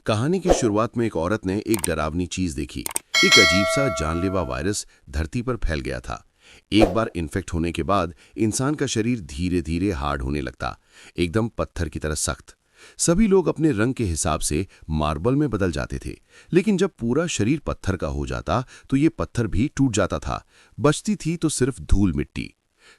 कहानी की शुरुआत में एक औरत ने एक डरावनी चीज देखी। एक अजीब सा जानलेवा वायरस धरती पर फैल गया था। एक बार इन्फेक्ट होने के बाद इंसान का शरीर धीरे धीरे हार्ड होने लगता, एकदम पत्थर की तरह सख्त। सभी लोग अपने रंग के हिसाब से मार्बल में बदल जाते थे, लेकिन जब पूरा शरीर पत्थर का हो जाता तो ये पत्थर भी टूट जाता था। बचती थी तो सिर्फ धूल मिट्टी।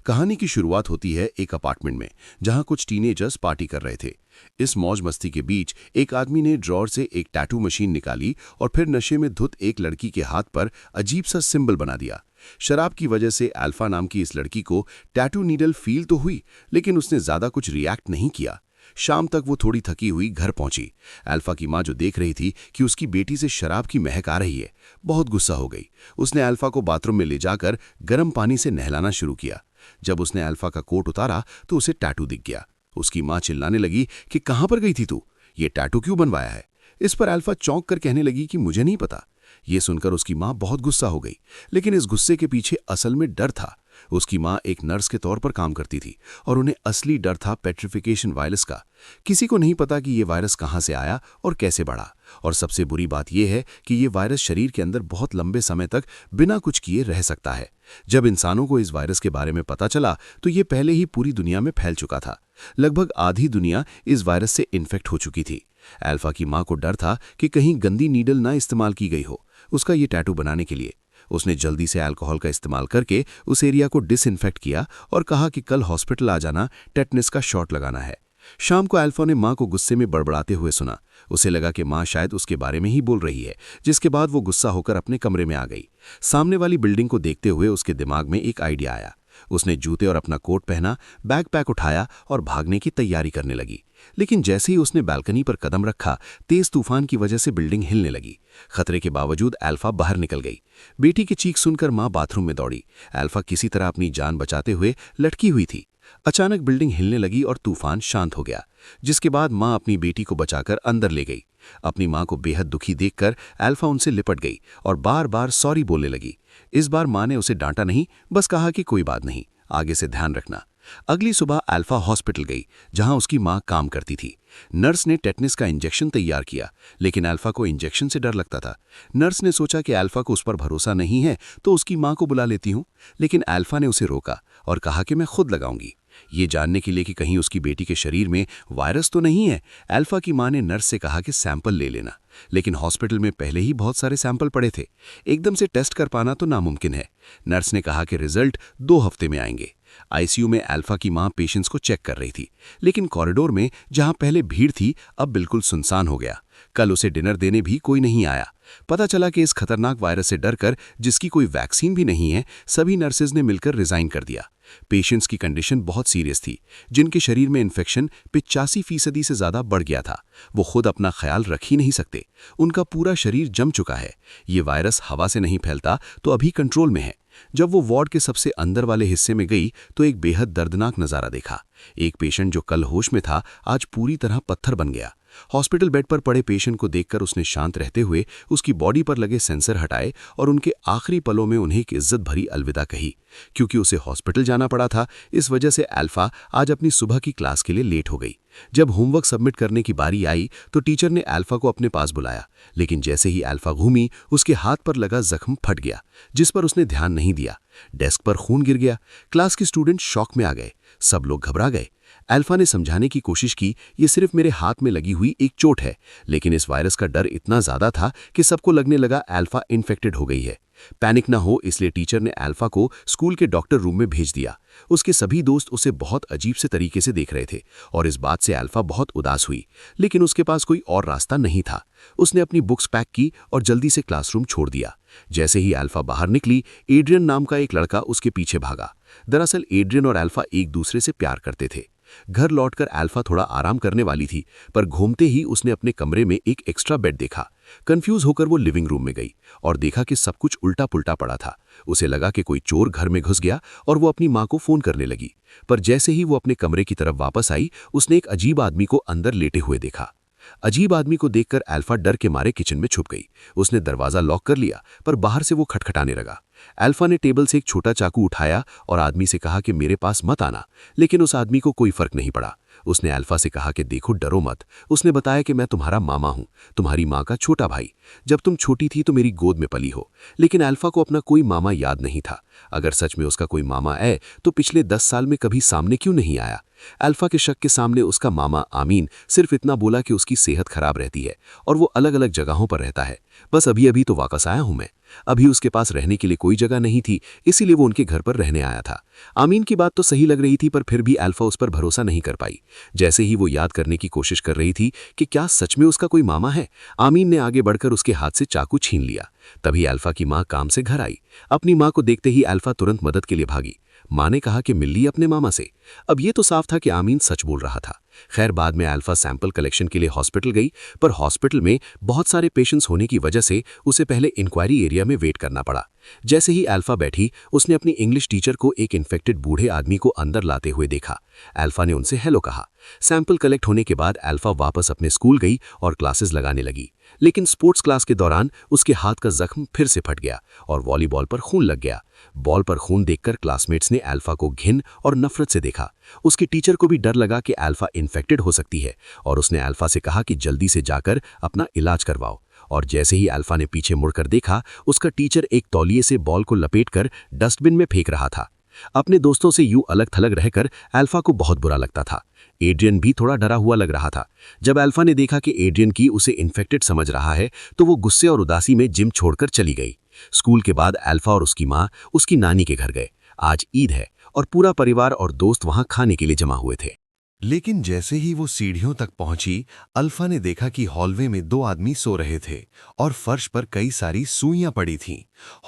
कहानी की शुरुआत होती है एक अपार्टमेंट में, जहां कुछ टीनेजर्स पार्टी कर रहे थे। इस मौज मस्ती के बीच एक आदमी ने ड्रॉर से एक टैटू मशीन निकाली और फिर नशे में धुत एक लड़की के हाथ पर अजीब सा सिंबल बना दिया। शराब की वजह से अल्फा नाम की इस लड़की को टैटू नीडल फील तो हुई, लेकिन उसने ज्यादा कुछ रिएक्ट नहीं किया। शाम तक वो थोड़ी थकी हुई घर पहुंची। अल्फा की मां जो देख रही थी कि उसकी बेटी से शराब की महक आ रही है, बहुत गुस्सा हो गई। उसने अल्फा को बाथरूम में ले जाकर गर्म पानी से नहलाना शुरू किया। जब उसने अल्फा का कोट उतारा तो उसे टैटू दिख गया। उसकी मां चिल्लाने लगी कि कहां पर गई थी तू, ये टैटू क्यों बनवाया है। इस पर अल्फा चौंक कर कहने लगी कि मुझे नहीं पता। ये सुनकर उसकी मां बहुत गुस्सा हो गई, लेकिन इस गुस्से के पीछे असल में डर था। उसकी मां एक नर्स के तौर पर काम करती थी और उन्हें असली डर था पेट्रिफिकेशन वायरस का। किसी को नहीं पता कि ये वायरस कहां से आया और कैसे बढ़ा, और सबसे बुरी बात यह है कि ये वायरस शरीर के अंदर बहुत लंबे समय तक बिना कुछ किए रह सकता है। जब इंसानों को इस वायरस के बारे में पता चला तो ये पहले ही पूरी दुनिया में फैल चुका था। लगभग आधी दुनिया इस वायरस से इन्फेक्ट हो चुकी थी। अल्फा की मां को डर था कि कहीं गंदी नीडल ना इस्तेमाल की गई हो उसका ये टैटू बनाने के लिए। उसने जल्दी से अल्कोहल का इस्तेमाल करके उस एरिया को डिसइंफेक्ट किया और कहा कि कल हॉस्पिटल आ जाना, टेटनस का शॉट लगाना है। शाम को अल्फा ने मां को गुस्से में बड़बड़ाते हुए सुना। उसे लगा कि मां शायद उसके बारे में ही बोल रही है, जिसके बाद वो गुस्सा होकर अपने कमरे में आ गई। सामने वाली बिल्डिंग को देखते हुए उसके दिमाग में एक आइडिया आया। उसने जूते और अपना कोट पहना, बैग पैक उठाया और भागने की तैयारी करने लगी। लेकिन जैसे ही उसने बालकनी पर कदम रखा, तेज तूफान की वजह से बिल्डिंग हिलने लगी। खतरे के बावजूद अल्फा बाहर निकल गई। बेटी की चीख सुनकर मां बाथरूम में दौड़ी। अल्फा किसी तरह अपनी जान बचाते हुए लटकी हुई थी। अचानक बिल्डिंग हिलने लगी और तूफान शांत हो गया, जिसके बाद मां अपनी बेटी को बचाकर अंदर ले गई। अपनी मां को बेहद दुखी देखकर अल्फा उनसे लिपट गई और बार बार सॉरी बोलने लगी। इस बार मां ने उसे डांटा नहीं, बस कहा कि कोई बात नहीं, आगे से ध्यान रखना। अगली सुबह अल्फा हॉस्पिटल गई, जहां उसकी मां काम करती थी। नर्स ने टेटनस का इंजेक्शन तैयार किया, लेकिन अल्फा को इंजेक्शन से डर लगता था। नर्स ने सोचा कि अल्फा को उस पर भरोसा नहीं है तो उसकी मां को बुला लेती हूं, लेकिन अल्फा ने उसे रोका और कहा कि मैं खुद लगाऊंगी। ये जानने के लिए कि कहीं उसकी बेटी के शरीर में वायरस तो नहीं है, अल्फा की मां ने नर्स से कहा कि सैंपल ले लेना। लेकिन हॉस्पिटल में पहले ही बहुत सारे सैंपल पड़े थे, एकदम से टेस्ट कर पाना तो नामुमकिन है। नर्स ने कहा कि रिजल्ट 2 हफ्ते में आएंगे। आईसीयू में अल्फा की मां पेशेंट्स को चेक कर रही थी, लेकिन कॉरिडोर में जहां पहले भीड़ थी अब बिल्कुल सुनसान हो गया। कल उसे डिनर देने भी कोई नहीं आया। पता चला कि इस खतरनाक वायरस से डरकर, जिसकी कोई वैक्सीन भी नहीं है, सभी नर्सेज ने मिलकर रिजाइन कर दिया। पेशेंट्स की कंडीशन बहुत सीरियस थी, जिनके शरीर में इन्फेक्शन 85% से ज्यादा बढ़ गया था। वो खुद अपना ख्याल रख ही नहीं सकते, उनका पूरा शरीर जम चुका है। ये वायरस हवा से नहीं फैलता तो अभी कंट्रोल में है। जब वो वार्ड के सबसे अंदर वाले हिस्से में गई तो एक बेहद दर्दनाक नजारा देखा। एक पेशेंट जो कल होश में था आज पूरी तरह पत्थर बन गया। हॉस्पिटल बेड पर पड़े पेशेंट को देखकर उसने शांत रहते हुए उसकी बॉडी पर लगे सेंसर हटाए और उनके आखिरी पलों में उन्हें एक इज्जत भरी अलविदा कही। क्योंकि उसे हॉस्पिटल जाना पड़ा था, इस वजह से अल्फा आज अपनी सुबह की क्लास के लिए लेट हो गई। जब होमवर्क सबमिट करने की बारी आई तो टीचर ने अल्फा को अपने पास बुलाया, लेकिन जैसे ही अल्फा घूमी उसके हाथ पर लगा जख्म फट गया, जिस पर उसने ध्यान नहीं दिया। डेस्क पर खून गिर गया। क्लास के स्टूडेंट शॉक में आ गए, सब लोग घबरा गए। अल्फा ने समझाने की कोशिश की, ये सिर्फ मेरे हाथ में लगी हुई एक चोट है, लेकिन इस वायरस का डर इतना ज्यादा था कि सबको लगने लगा अल्फा इन्फेक्टेड हो गई है। पैनिक ना हो इसलिए टीचर ने अल्फा को स्कूल के डॉक्टर रूम में भेज दिया। उसके सभी दोस्त उसे बहुत अजीब से तरीके से देख रहे थे और इस बात से अल्फा बहुत उदास हुई, लेकिन उसके पास कोई और रास्ता नहीं था। उसने अपनी बुक्स पैक की और जल्दी से क्लासरूम छोड़ दिया। जैसे ही अल्फा बाहर निकली, एड्रियन नाम का एक लड़का उसके पीछे भागा। दरअसल एड्रियन और अल्फा एक दूसरे से प्यार करते थे। घर लौटकर अल्फा थोड़ा आराम करने वाली थी, पर घूमते ही उसने अपने कमरे में एक एक्स्ट्रा बेड देखा। कंफ्यूज होकर वो लिविंग रूम में गई और देखा कि सब कुछ उल्टा पुल्टा पड़ा था। उसे लगा कि कोई चोर घर में घुस गया और वो अपनी मां को फोन करने लगी। पर जैसे ही वो अपने कमरे की तरफ वापस आई, उसने एक अजीब आदमी को अंदर लेटे हुए देखा। अजीब आदमी को देखकर अल्फा डर के मारे किचन में छुप गई। उसने दरवाजा लॉक कर लिया, पर बाहर से वो खटखटाने लगा। अल्फा ने टेबल से एक छोटा चाकू उठाया और आदमी से कहा कि मेरे पास मत आना, लेकिन उस आदमी को कोई फर्क नहीं पड़ा। उसने अल्फा से कहा कि देखो डरो मत। उसने बताया कि मैं तुम्हारा मामा हूँ, तुम्हारी माँ का छोटा भाई। जब तुम छोटी थी तो मेरी गोद में पली हो। लेकिन अल्फा को अपना कोई मामा याद नहीं था। अगर सच में उसका कोई मामा है तो पिछले 10 साल में कभी सामने क्यों नहीं आया? अल्फा के शक के सामने उसका मामा आमीन सिर्फ इतना बोला कि उसकी सेहत खराब रहती है और वो अलग अलग जगहों पर रहता है। बस अभी अभी तो वापस आया हूं मैं। अभी उसके पास रहने के लिए कोई जगह नहीं थी, इसीलिए वो उनके घर पर रहने आया था। आमीन की बात तो सही लग रही थी, पर फिर भी अल्फा उस पर भरोसा नहीं कर पाई। जैसे ही वो याद करने की कोशिश कर रही थी कि क्या सच में उसका कोई मामा है, आमीन ने आगे बढ़कर उसके हाथ से चाकू छीन लिया। तभी अल्फा की माँ काम से घर आई। अपनी माँ को देखते ही अल्फा तुरंत मदद के लिए भागी। माँ ने कहा कि मिल ली अपने मामा से। अब ये तो साफ था कि आमीन सच बोल रहा था। खैर बाद में अल्फा सैंपल कलेक्शन के लिए हॉस्पिटल गई, पर हॉस्पिटल में बहुत सारे पेशेंट्स होने की वजह से उसे पहले इंक्वायरी एरिया में वेट करना पड़ा। जैसे ही अल्फा बैठी, उसने अपनी इंग्लिश टीचर को एक इन्फेक्टेड बूढ़े आदमी को अंदर लाते हुए देखा। अल्फा ने उनसे हेलो कहा। सैंपल कलेक्ट होने के बाद अल्फा वापस अपने स्कूल गई और क्लासेस लगाने लगी। लेकिन स्पोर्ट्स क्लास के दौरान उसके हाथ का जख्म फिर से फट गया और वॉलीबॉल पर खून लग गया। बॉल पर खून देखकर क्लासमेट्स ने अल्फा को घिन और नफरत से देखा। उसकी टीचर को भी डर लगा कि अल्फा इन्फेक्टेड हो सकती है और उसने अल्फा से कहा कि जल्दी से जाकर अपना इलाज करवाओ। और जैसे ही अल्फा ने पीछे मुड़कर देखा, उसका टीचर एक तौलिए से बॉल को लपेटकर डस्टबिन में फेंक रहा था। अपने दोस्तों से यूं अलग थलग रहकर अल्फा को बहुत बुरा लगता था। एड्रियन भी थोड़ा डरा हुआ लग रहा था। जब अल्फा ने देखा कि एड्रियन की उसे इन्फेक्टेड समझ रहा है, तो वो गुस्से और उदासी में जिम छोड़कर चली गई। स्कूल के बाद अल्फा और उसकी माँ उसकी नानी के घर गए। आज ईद है और पूरा परिवार और दोस्त वहां खाने के लिए जमा हुए थे। लेकिन जैसे ही वो सीढ़ियों तक पहुंची, अल्फा ने देखा कि हॉलवे में 2 आदमी सो रहे थे और फर्श पर कई सारी सुइयां पड़ी थीं।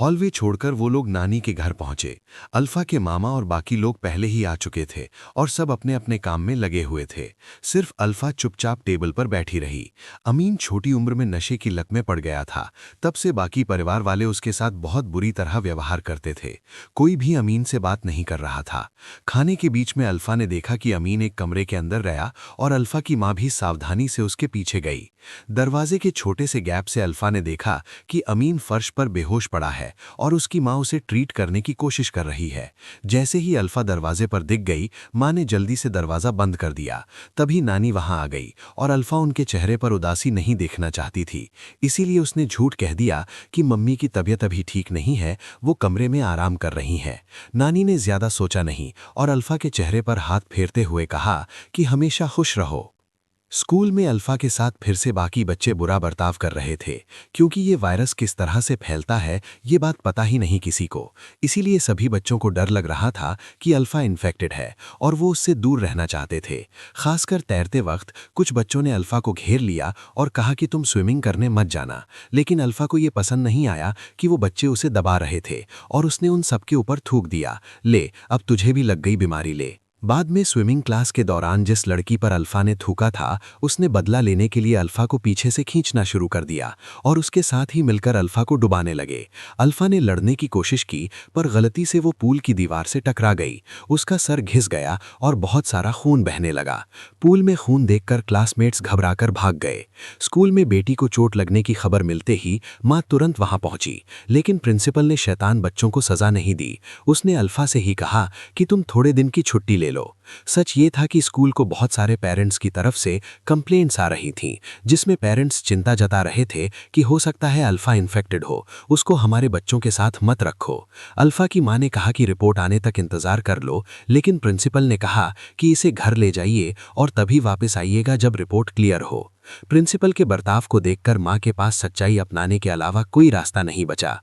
हॉलवे छोड़कर वो लोग नानी के घर पहुंचे। अल्फा के मामा और बाकी लोग पहले ही आ चुके थे और सब अपने अपने काम में लगे हुए थे। सिर्फ अल्फा चुपचाप टेबल पर बैठी रही। अमीन छोटी उम्र में नशे की लत में पड़ गया था। तब से बाकी परिवार वाले उसके साथ बहुत बुरी तरह व्यवहार करते थे। कोई भी अमीन से बात नहीं कर रहा था। खाने के बीच में अल्फा ने देखा कि अमीन एक कमरे के अंदर गया और अल्फा की मां भी सावधानी से उसके पीछे गई। दरवाजे के छोटे से गैप से अल्फा ने देखा कि अमीन फर्श पर बेहोश पड़ा है और उसकी मां उसे ट्रीट करने की कोशिश कर रही है। जैसे ही अल्फा दरवाजे पर दिख गई, मां ने जल्दी से दरवाजा बंद कर दिया। तभी नानी वहां आ गई और अल्फा उनके चेहरे पर उदासी नहीं देखना चाहती थी, इसीलिए उसने झूठ कह दिया कि मम्मी की तबीयत अभी ठीक नहीं है, वो कमरे में आराम कर रही हैं। नानी ने ज्यादा सोचा नहीं और अल्फा के चेहरे पर हाथ फेरते हुए कहा कि हमेशा खुश रहो। स्कूल में अल्फा के साथ फिर से बाकी बच्चे बुरा बर्ताव कर रहे थे, क्योंकि ये वायरस किस तरह से फैलता है ये बात पता ही नहीं किसी को। इसीलिए सभी बच्चों को डर लग रहा था कि अल्फा इन्फेक्टेड है और वो उससे दूर रहना चाहते थे। खासकर तैरते वक्त कुछ बच्चों ने अल्फा को घेर लिया और कहा कि तुम स्विमिंग करने मत जाना। लेकिन अल्फा को ये पसंद नहीं आया कि वो बच्चे उसे दबा रहे थे और उसने उन सबके ऊपर थूक दिया, ले अब तुझे भी लग गई बीमारी ले। बाद में स्विमिंग क्लास के दौरान जिस लड़की पर अल्फा ने थूका था, उसने बदला लेने के लिए अल्फा को पीछे से खींचना शुरू कर दिया और उसके साथ ही मिलकर अल्फा को डुबाने लगे। अल्फा ने लड़ने की कोशिश की, पर गलती से वो पूल की दीवार से टकरा गई। उसका सर घिस गया और बहुत सारा खून बहने लगा। पूल में खून देखकर क्लासमेट्स घबराकर भाग गए। स्कूल में बेटी को चोट लगने की खबर मिलते ही माँ तुरंत वहां पहुंची, लेकिन प्रिंसिपल ने शैतान बच्चों को सजा नहीं दी। उसने अल्फा से ही कहा कि तुम थोड़े दिन की छुट्टी ले लो। सच ये था कि स्कूल को बहुत सारे पेरेंट्स की तरफ से कंप्लेंट्स आ रही थीं, जिसमें पेरेंट्स चिंता जता रहे थे कि हो सकता है अल्फा इन्फेक्टेड हो, उसको हमारे बच्चों के साथ मत रखो। अल्फा की मां ने कहा कि रिपोर्ट आने तक इंतजार कर लो, लेकिन प्रिंसिपल ने कहा कि इसे घर ले जाइए और तभी वापस आइएगा जब रिपोर्ट क्लियर हो। प्रिंसिपल के बर्ताव को देखकर मां के पास सच्चाई अपनाने के अलावा कोई रास्ता नहीं बचा।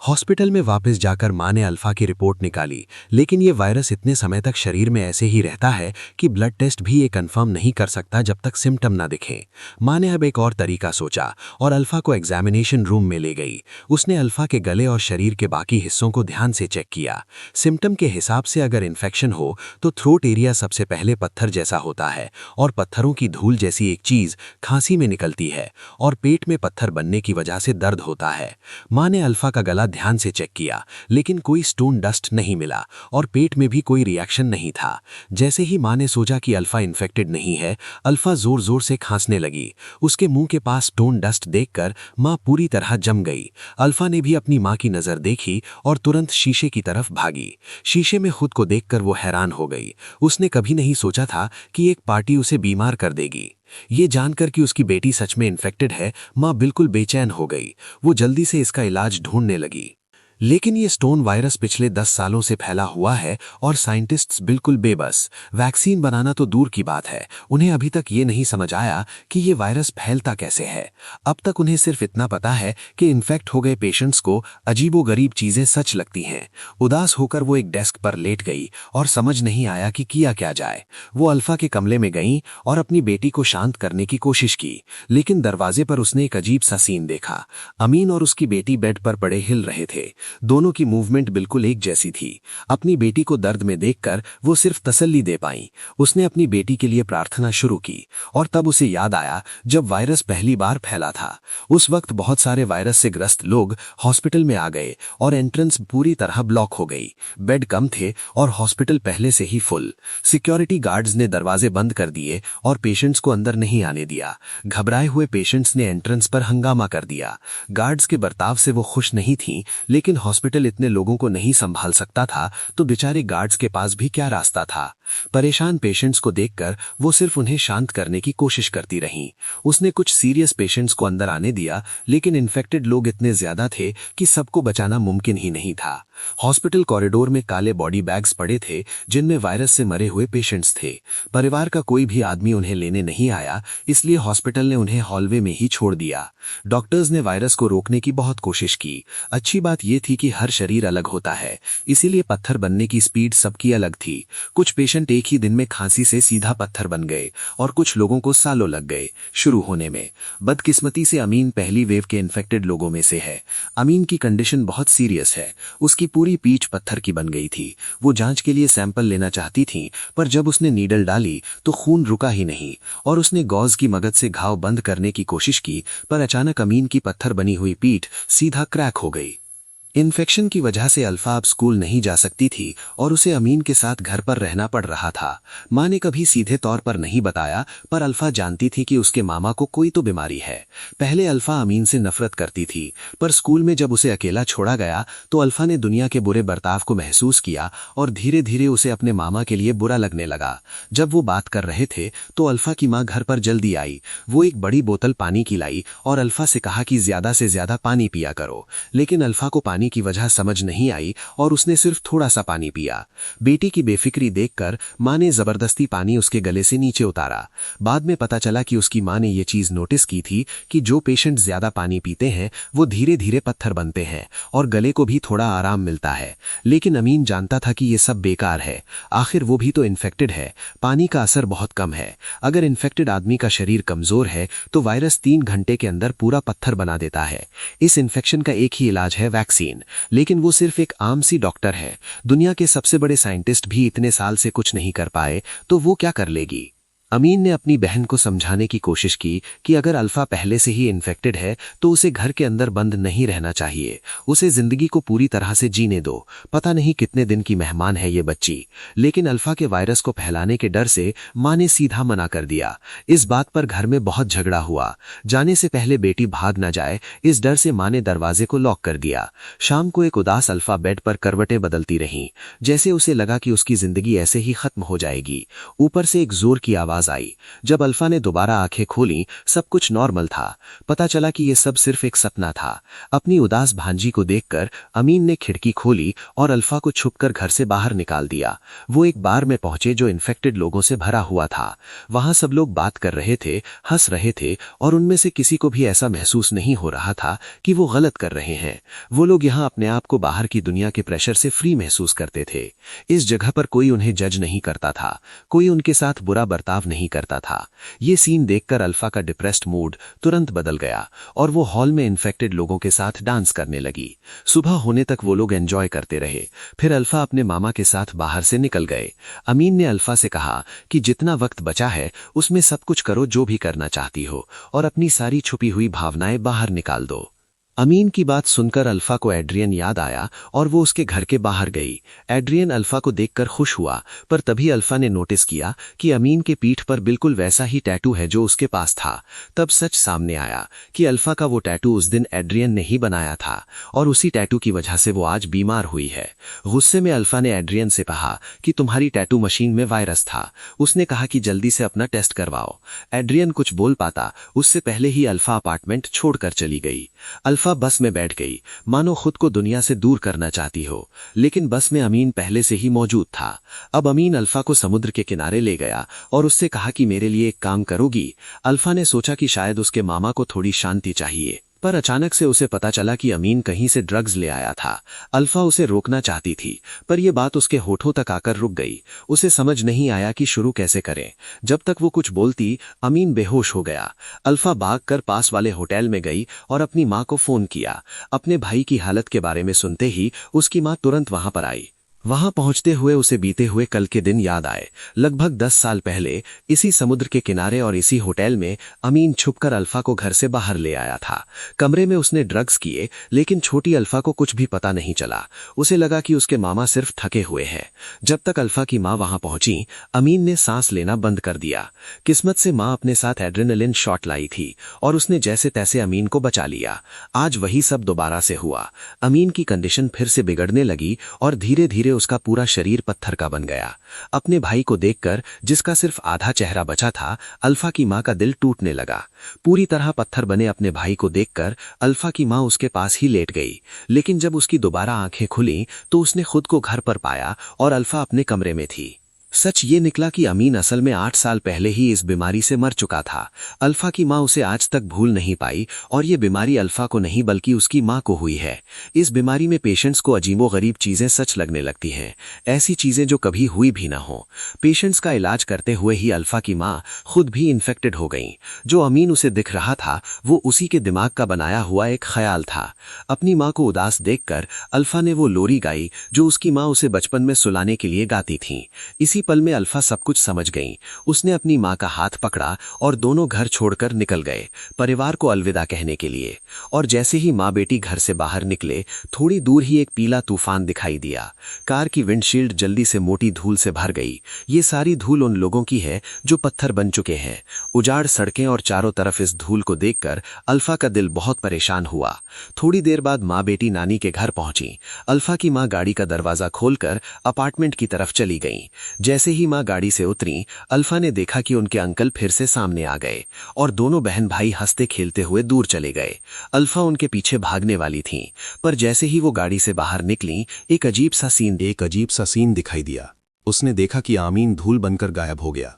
हॉस्पिटल में वापस जाकर मां ने अल्फा की रिपोर्ट निकाली, लेकिन ये वायरस इतने समय तक शरीर में ऐसे ही रहता है कि ब्लड टेस्ट भी ये कंफर्म नहीं कर सकता जब तक सिम्टम ना दिखें। मां ने अब एक और तरीका सोचा और अल्फा को एग्जामिनेशन रूम में ले गई। उसने अल्फा के गले और शरीर के बाकी हिस्सों को ध्यान से चेक किया। सिम्टम के हिसाब से अगर इन्फेक्शन हो तो थ्रोट एरिया सबसे पहले पत्थर जैसा होता है और पत्थरों की धूल जैसी एक चीज खांसी में निकलती है और पेट में पत्थर बनने की वजह से दर्द होता है। मां ने अल्फा का गला ध्यान से चेक किया, लेकिन कोई स्टोन डस्ट नहीं मिला और पेट में भी कोई रिएक्शन नहीं था। जैसे ही माँ ने सोचा कि अल्फा इन्फेक्टेड नहीं है, अल्फा जोर जोर से खांसने लगी। उसके मुंह के पास स्टोन डस्ट देखकर माँ पूरी तरह जम गई। अल्फा ने भी अपनी माँ की नज़र देखी और तुरंत शीशे की तरफ भागी। शीशे में खुद को देखकर वो हैरान हो गई। उसने कभी नहीं सोचा था कि एक पार्टी उसे बीमार कर देगी। ये जानकर कि उसकी बेटी सच में इन्फेक्टेड है, माँ बिल्कुल बेचैन हो गई। वो जल्दी से इसका इलाज ढूंढने लगी। लेकिन ये स्टोन वायरस पिछले 10 सालों से फैला हुआ है और साइंटिस्ट्स बिल्कुल बेबस। वैक्सीन बनाना तो दूर की बात है, उन्हें अभी तक ये नहीं समझ आया कि ये वायरस फैलता कैसे है। अब तक उन्हें सिर्फ इतना पता है कि इन्फेक्ट हो गए पेशेंट्स को अजीबोगरीब चीजें सच लगती हैं। उदास होकर वो एक डेस्क पर लेट गई और समझ नहीं आया कि किया क्या जाए। वो अल्फा के कमरे में गई और अपनी बेटी को शांत करने की कोशिश की, लेकिन दरवाजे पर उसने एक अजीब सा सीन देखा। अमीन और उसकी बेटी बेड पर पड़े हिल रहे थे। दोनों की मूवमेंट बिल्कुल एक जैसी थी। अपनी बेटी को दर्द में देखकर वो सिर्फ तसल्ली दे पाई। उसने अपनी बेटी के लिए प्रार्थना शुरू की और तब उसे याद आया जब वायरस पहली बार फैला था। उस वक्त बहुत सारे वायरस से ग्रस्त लोग हॉस्पिटल में आ गए और एंट्रेंस पूरी तरह ब्लॉक हो गई। बेड कम थे और हॉस्पिटल पहले से ही फुल। सिक्योरिटी गार्ड्स ने दरवाजे बंद कर दिए और पेशेंट्स को अंदर नहीं आने दिया। घबराए हुए पेशेंट्स ने एंट्रेंस पर हंगामा कर दिया। गार्ड्स के बर्ताव से वो खुश नहीं थीं, लेकिन हॉस्पिटल इतने लोगों को नहीं संभाल सकता था, तो बेचारे गार्ड्स के पास भी क्या रास्ता था। परेशान पेशेंट्स को देखकर वो सिर्फ उन्हें शांत करने की कोशिश करती रहीं। उसने कुछ सीरियस पेशेंट्स को अंदर आने दिया, लेकिन इन्फेक्टेड लोग इतने ज्यादा थे कि सबको बचाना मुमकिन ही नहीं था। हॉस्पिटल कॉरिडोर में काले बॉडी बैग्स पड़े थे जिनमें वायरस से मरे हुए पेशेंट्स थे। परिवार का कोई भी आदमी उन्हें लेने नहीं आया, इसलिए हॉस्पिटल ने उन्हें हॉलवे में ही छोड़ दिया। डॉक्टर्स ने वायरस को रोकने की बहुत कोशिश की। अच्छी बात यह थी कि हर शरीर अलग होता है, इसीलिए पत्थर बनने की स्पीड सबकी अलग थी। कुछ पेशेंट एक ही दिन में खांसी से सीधा पत्थर बन गए और कुछ लोगों को सालों लग गए शुरू होने में। बदकिस्मती से अमीन पहली वेव के इन्फेक्टेड लोगों में से है। अमीन की कंडीशन बहुत सीरियस है। उसकी पूरी पीठ पत्थर की बन गई थी। वो जांच के लिए सैंपल लेना चाहती थी, पर जब उसने नीडल डाली तो खून रुका ही नहीं और उसने गॉज की मदद से घाव बंद करने की कोशिश की, पर अचानक अमीन की पत्थर बनी हुई पीठ सीधा क्रैक हो गई। इन्फेक्शन की वजह से अल्फा अब स्कूल नहीं जा सकती थी और उसे अमीन के साथ घर पर रहना पड़ रहा था। माँ ने कभी सीधे तौर पर नहीं बताया, पर अल्फा जानती थी कि उसके मामा को कोई तो बीमारी है। पहले अल्फा अमीन से नफरत करती थी, पर स्कूल में जब उसे अकेला छोड़ा गया तो अल्फा ने दुनिया के बुरे बर्ताव को महसूस किया और धीरे धीरे उसे अपने मामा के लिए बुरा लगने लगा। जब वो बात कर रहे थे तो अल्फा की माँ घर पर जल्दी आई। वो एक बड़ी बोतल पानी की लाई और अल्फा से कहा कि ज्यादा से ज्यादा पानी पिया करो, लेकिन अल्फा को पानी की वजह समझ नहीं आई और उसने सिर्फ थोड़ा सा पानी पिया। बेटी की बेफिक्री देखकर माँ ने जबरदस्ती पानी उसके गले से नीचे उतारा। बाद में पता चला कि उसकी माँ ने यह चीज नोटिस की थी कि जो पेशेंट ज्यादा पानी पीते हैं वो धीरे धीरे पत्थर बनते हैं और गले को भी थोड़ा आराम मिलता है। लेकिन अमीन जानता था कि ये सब बेकार है। आखिर वो भी तो इन्फेक्टेड है। पानी का असर बहुत कम है। अगर इन्फेक्टेड आदमी का शरीर कमजोर है तो वायरस 3 घंटे के अंदर पूरा पत्थर बना देता है। इस इन्फेक्शन का एक ही इलाज है, वैक्सीन। लेकिन वो सिर्फ एक आम सी डॉक्टर है। दुनिया के सबसे बड़े साइंटिस्ट भी इतने साल से कुछ नहीं कर पाए, तो वो क्या कर लेगी। अमीन ने अपनी बहन को समझाने की कोशिश की कि अगर अल्फा पहले से ही इन्फेक्टेड है तो उसे घर के अंदर बंद नहीं रहना चाहिए। उसे जिंदगी को पूरी तरह से जीने दो। पता नहीं कितने दिन की मेहमान है ये बच्ची। लेकिन अल्फा के वायरस को फैलाने के डर से माँ ने सीधा मना कर दिया। इस बात पर घर में बहुत झगड़ा हुआ। जाने से पहले बेटी भाग न जाए, इस डर से माँ ने दरवाजे को लॉक कर दिया। शाम को एक उदास अल्फा बेड पर करवटें बदलती रही, जैसे उसे लगा कि उसकी जिंदगी ऐसे ही खत्म हो जाएगी। ऊपर से एक जोर की आवाज आई। जब अल्फा ने दोबारा आंखें खोली, सब कुछ नॉर्मल था। पता चला कि यह सब सिर्फ एक सपना था। अपनी उदास भांजी को देखकर अमीन ने खिड़की खोली और अल्फा को छुपकर घर से बाहर निकाल दिया। वो एक बार में पहुंचे जो इन्फेक्टेड लोगों से भरा हुआ था। वहां सब लोग बात कर रहे थे, हंस रहे थे और उनमें से किसी को भी ऐसा महसूस नहीं हो रहा था कि वो गलत कर रहे हैं। वो लोग यहाँ अपने आप को बाहर की दुनिया के प्रेशर से फ्री महसूस करते थे। इस जगह पर कोई उन्हें जज नहीं करता था, कोई उनके साथ बुरा बर्ताव नहीं करता था। ये सीन देखकर अल्फा का डिप्रेस्ड मूड तुरंत बदल गया और वो हॉल में इन्फेक्टेड लोगों के साथ डांस करने लगी। सुबह होने तक वो लोग एंजॉय करते रहे। फिर अल्फा अपने मामा के साथ बाहर से निकल गए। अमीन ने अल्फा से कहा कि जितना वक्त बचा है उसमें सब कुछ करो जो भी करना चाहती हो और अपनी सारी छुपी हुई भावनाएं बाहर निकाल दो। अमीन की बात सुनकर अल्फा को एड्रियन याद आया और वो उसके घर के बाहर गई। एड्रियन अल्फा को देखकर खुश हुआ, पर तभी अल्फा ने नोटिस किया कि अमीन के पीठ पर बिल्कुल वैसा ही टैटू है जो उसके पास था। तब सच सामने आया कि अल्फा का वो टैटू उस दिन एड्रियन ने ही बनाया था और उसी टैटू की वजह से वो आज बीमार हुई है। गुस्से में अल्फा ने एड्रियन से कहा कि तुम्हारी टैटू मशीन में वायरस था। उसने कहा कि जल्दी से अपना टेस्ट करवाओ। एड्रियन कुछ बोल पाता उससे पहले ही अल्फा अपार्टमेंट छोड़कर चली गई। अल्फा बस में बैठ गई, मानो खुद को दुनिया से दूर करना चाहती हो, लेकिन बस में अमीन पहले से ही मौजूद था। अब अमीन अल्फा को समुद्र के किनारे ले गया और उससे कहा कि मेरे लिए एक काम करोगी। अल्फा ने सोचा कि शायद उसके मामा को थोड़ी शांति चाहिए, पर अचानक से उसे पता चला कि अमीन कहीं से ड्रग्स ले आया था। अल्फा उसे रोकना चाहती थी, पर यह बात उसके होठों तक आकर रुक गई। उसे समझ नहीं आया कि शुरू कैसे करे। जब तक वो कुछ बोलती, अमीन बेहोश हो गया। अल्फा भागकर पास वाले होटल में गई और अपनी माँ को फोन किया। अपने भाई की हालत के बारे में सुनते ही उसकी माँ तुरंत वहां पर आई। वहां पहुंचते हुए उसे बीते हुए कल के दिन याद आए। लगभग 10 साल पहले इसी समुद्र के किनारे और इसी होटल में अमीन छुपकर अल्फा को घर से बाहर ले आया था। कमरे में उसने ड्रग्स किए, लेकिन छोटी अल्फा को कुछ भी पता नहीं चला। उसे लगा कि उसके मामा सिर्फ थके हुए हैं। जब तक अल्फा की माँ वहां पहुंची, अमीन ने सांस लेना बंद कर दिया। किस्मत से माँ अपने साथ एड्रेनलिन शॉट लाई थी और उसने जैसे तैसे अमीन को बचा लिया। आज वही सब दोबारा से हुआ। अमीन की कंडीशन फिर से बिगड़ने लगी और धीरे धीरे उसका पूरा शरीर पत्थर का बन गया। अपने भाई को देखकर, जिसका सिर्फ आधा चेहरा बचा था, अल्फा की मां का दिल टूटने लगा। पूरी तरह पत्थर बने अपने भाई को देखकर अल्फा की मां उसके पास ही लेट गई। लेकिन जब उसकी दोबारा आंखें खुली तो उसने खुद को घर पर पाया और अल्फा अपने कमरे में थी। सच ये निकला कि अमीन असल में 8 साल पहले ही इस बीमारी से मर चुका था। अल्फा की मां उसे आज तक भूल नहीं पाई और ये बीमारी अल्फा को नहीं बल्कि उसकी मां को हुई है। इस बीमारी में पेशेंट्स को अजीबोगरीब चीजें सच लगने लगती हैं, ऐसी चीजें जो कभी हुई भी ना हो। पेशेंट्स का इलाज करते हुए ही अल्फा की मां खुद भी इन्फेक्टेड हो गई। जो अमीन उसे दिख रहा था वो उसी के दिमाग का बनाया हुआ एक ख्याल था। अपनी मां को उदास देखकर अल्फा ने वो लोरी गाई जो उसकी मां उसे बचपन में सुलाने के लिए गाती थी। इसी पल में अल्फा सब कुछ समझ गई। उसने अपनी मां का हाथ पकड़ा और दोनों घर छोड़कर निकल गए, परिवार को अलविदा कहने के लिए। और जैसे ही मां बेटी घर से बाहर निकले, थोड़ी दूर ही एक पीला तूफान दिखाई दिया। कार की विंडशील्ड जल्दी से मोटी धूल से भर गई। ये सारी धूल उन लोगों की है जो पत्थर बन चुके हैं। उजाड़ सड़कें और चारों तरफ इस धूल को देखकर अल्फा का दिल बहुत परेशान हुआ। थोड़ी देर बाद मां बेटी नानी के घर पहुंची। अल्फा की मां गाड़ी का दरवाजा खोलकर अपार्टमेंट की तरफ चली गई। जैसे ही मां गाड़ी से उतरी, अल्फा ने देखा कि उनके अंकल फिर से सामने आ गए और दोनों बहन भाई हंसते खेलते हुए दूर चले गए। अल्फा उनके पीछे भागने वाली थी, पर जैसे ही वो गाड़ी से बाहर निकली, एक अजीब सा सीन दिखाई दिया। उसने देखा कि आमीन धूल बनकर गायब हो गया,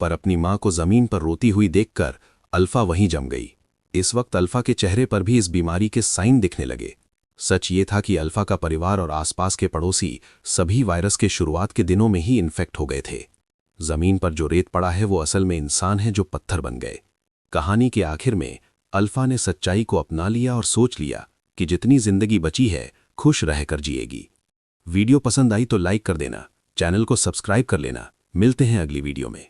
पर अपनी मां को जमीन पर रोती हुई देखकर अल्फा वहीं जम गई। इस वक्त अल्फा के चेहरे पर भी इस बीमारी के साइन दिखने लगे। सच ये था कि अल्फा का परिवार और आसपास के पड़ोसी सभी वायरस के शुरुआत के दिनों में ही इन्फेक्ट हो गए थे। जमीन पर जो रेत पड़ा है वो असल में इंसान है जो पत्थर बन गए। कहानी के आखिर में अल्फा ने सच्चाई को अपना लिया और सोच लिया कि जितनी जिंदगी बची है खुश रहकर जिएगी। वीडियो पसंद आई तो लाइक कर देना, चैनल को सब्सक्राइब कर लेना। मिलते हैं अगली वीडियो में।